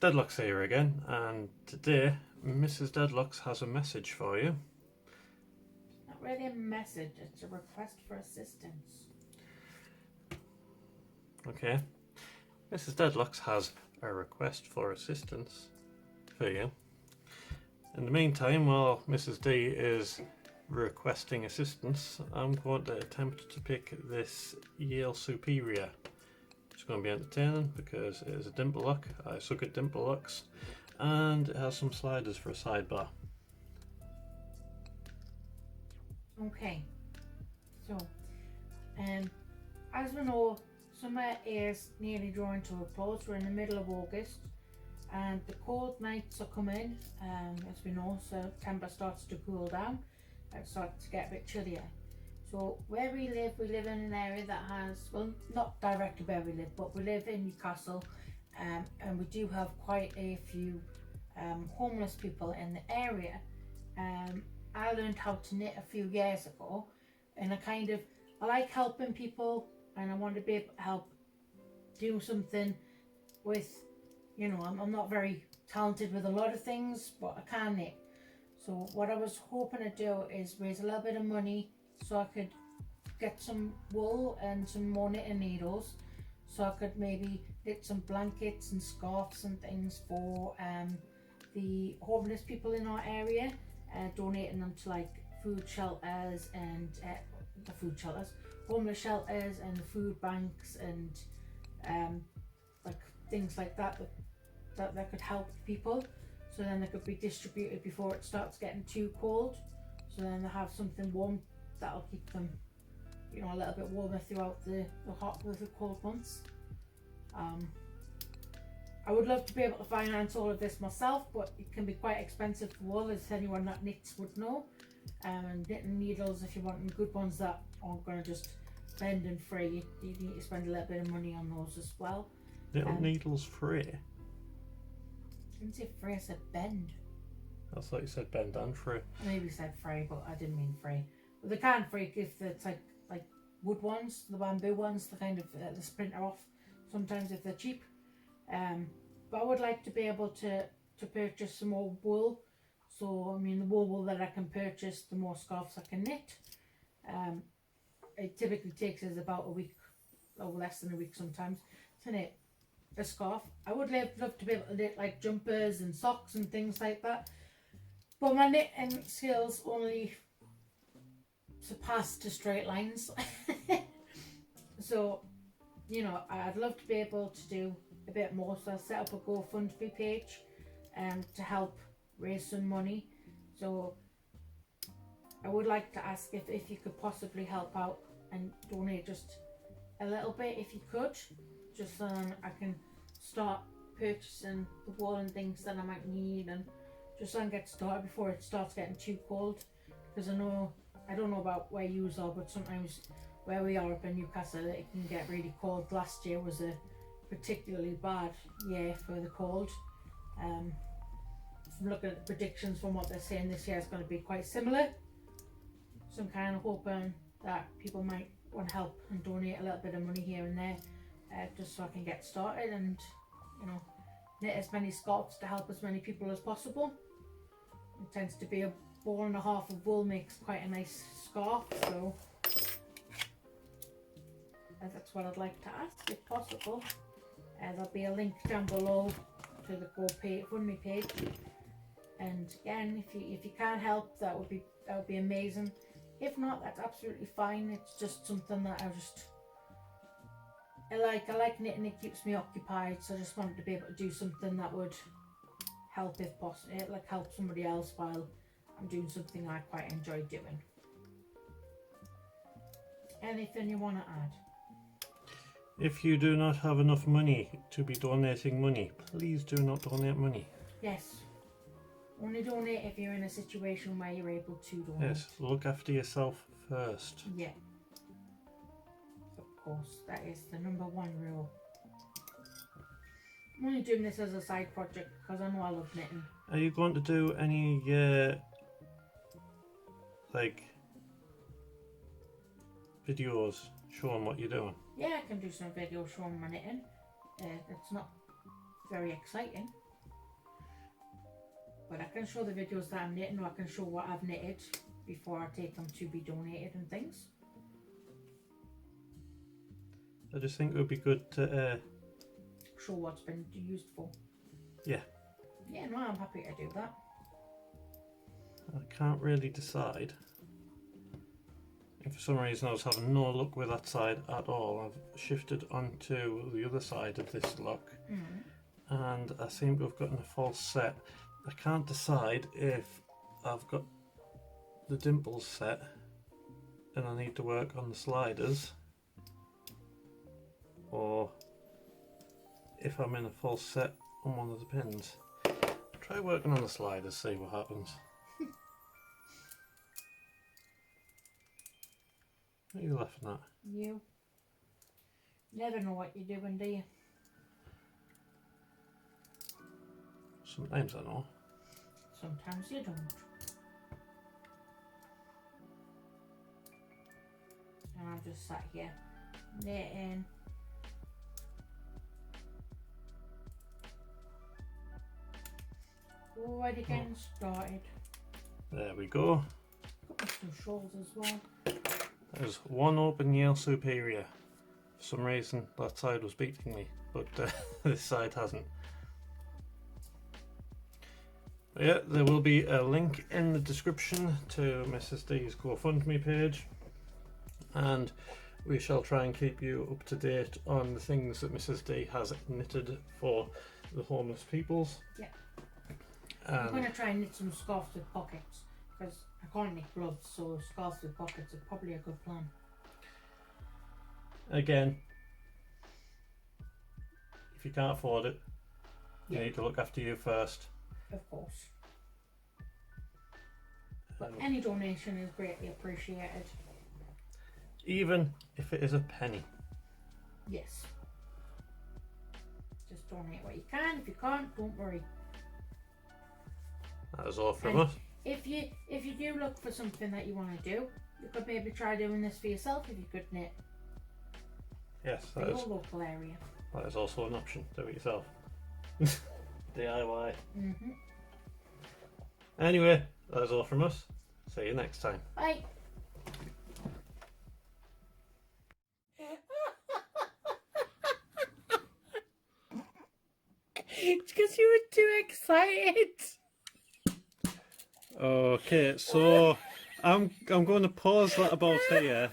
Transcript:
Deadlocks here again, and today Mrs. Deadlocks has a message for you. Not really a message, it's a request for assistance. Okay, Mrs. Deadlocks has a request for assistance for you. In the meantime, while Mrs. D is requesting assistance, I'm going to attempt to pick this Yale Superior. It's going to be entertaining because it is a dimple lock. I suck at dimple locks, and it has some sliders for a sidebar. Okay, so as we know, summer is nearly drawing to a close. We're in the middle of August and the cold nights are coming. As we know, September starts to cool down. It starts to get a bit chillier. So where we live in an area that has, well, not directly where we live, but we live in Newcastle, and we do have quite a few homeless people in the area. I learned how to knit a few years ago, and I like helping people, and I want to be able to help do something with, I'm not very talented with a lot of things, but I can knit. So what I was hoping to do is raise a little bit of money so I could get some wool and some more knitting needles, so I could maybe knit some blankets and scarves and things for the homeless people in our area, donating them to like food shelters and homeless shelters and the food banks and like things like that could help people. So then they could be distributed before it starts getting too cold. So then they have something warm that'll keep them, a little bit warmer throughout the cold months. I would love to be able to finance all of this myself, but it can be quite expensive for wool, as anyone that knits would know. And knitting needles, if you're wanting good ones that aren't going to just bend and fray, you need to spend a little bit of money on those as well. Little needles fray? I didn't say fray, I said bend. I thought you said bend and fray. I maybe said fray, but I didn't mean fray. But they can fray if it's like wood ones, the bamboo ones, the kind of the splinter off sometimes if they're cheap. But I would like to be able to purchase some more wool. So the more wool that I can purchase, the more scarves I can knit. It typically takes us about a week, or less than a week sometimes, to knit a scarf. I would love to be able to knit like jumpers and socks and things like that, but my knitting skills only surpass to straight lines. So I'd love to be able to do a bit more, so I set up a GoFundMe page to help raise some money. So I would like to ask if you could possibly help out and donate just a little bit, if you could, just so I can start purchasing the wool and things that I might need, and just so I can get started before it starts getting too cold. Because I don't know about where you are, but sometimes where we are up in Newcastle, it can get really cold. Last year was a particularly bad year for the cold. From looking at the predictions from what they're saying, this year is going to be quite similar. So I'm kind of hoping that people might want to help and donate a little bit of money here and there, just so I can get started and knit as many scarves to help as many people as possible. It tends to be a ball and a half of wool makes quite a nice scarf, so that's what I'd like to ask, if possible. There'll be a link down below to the GoFundMe page, and again, if you can help, that would be amazing. If not, that's absolutely fine. It's just something that I like knitting. It keeps me occupied, so I just wanted to be able to do something that would help, if possible, like help somebody else while I'm doing something I quite enjoy doing. Anything you want to add? If you do not have enough money to be donating money, please do not donate money. Yes. Only donate if you're in a situation where you're able to donate. Yes, look after yourself first. Yeah. Of course, that is the number one rule. I'm only doing this as a side project because I know I love knitting. Are you going to do any videos showing what you're doing? Yeah, I can do some videos showing my knitting. It's not very exciting. But I can show the videos that I'm knitting, or I can show what I've knitted before I take them to be donated and things. I just think it would be good to Show what's been used for. yeah. Yeah, no, I'm happy to do that. I can't really decide. And for some reason I was having no luck with that side at all. I've shifted onto the other side of this lock, and I seem to have gotten a false set. I can't decide if I've got the dimples set and I need to work on the sliders, or if I'm in a false set on one of the pins. Try working on the sliders, see what happens. What are you laughing at? You never know what you're doing, do you? Sometimes I know. Sometimes you don't. And I'm just sat here knitting. Already getting started. There we go. Got some shawls as well. There's one open Yale Superior. For some reason that side was beating me, but this side hasn't. But yeah, there will be a link in the description to Mrs. D's GoFundMe page, and we shall try and keep you up to date on the things that Mrs. D has knitted for the homeless peoples. Yeah. I'm going to try and knit some scarves with pockets, because I can't knit gloves, so scarves with pockets are probably a good plan. Again, if you can't afford it, you need to look after you first. Of course. But any donation is greatly appreciated. Even if it is a penny. Yes. Just donate what you can. If you can't, don't worry. That is all from And us. If you do look for something that you want to do, you could maybe try doing this for yourself if you could knit Yes, for your local area. that is also an option. Do it yourself. DIY. Anyway, that is all from us. See you next time. Bye. It's because you were too excited. Okay, so I'm going to pause that about here.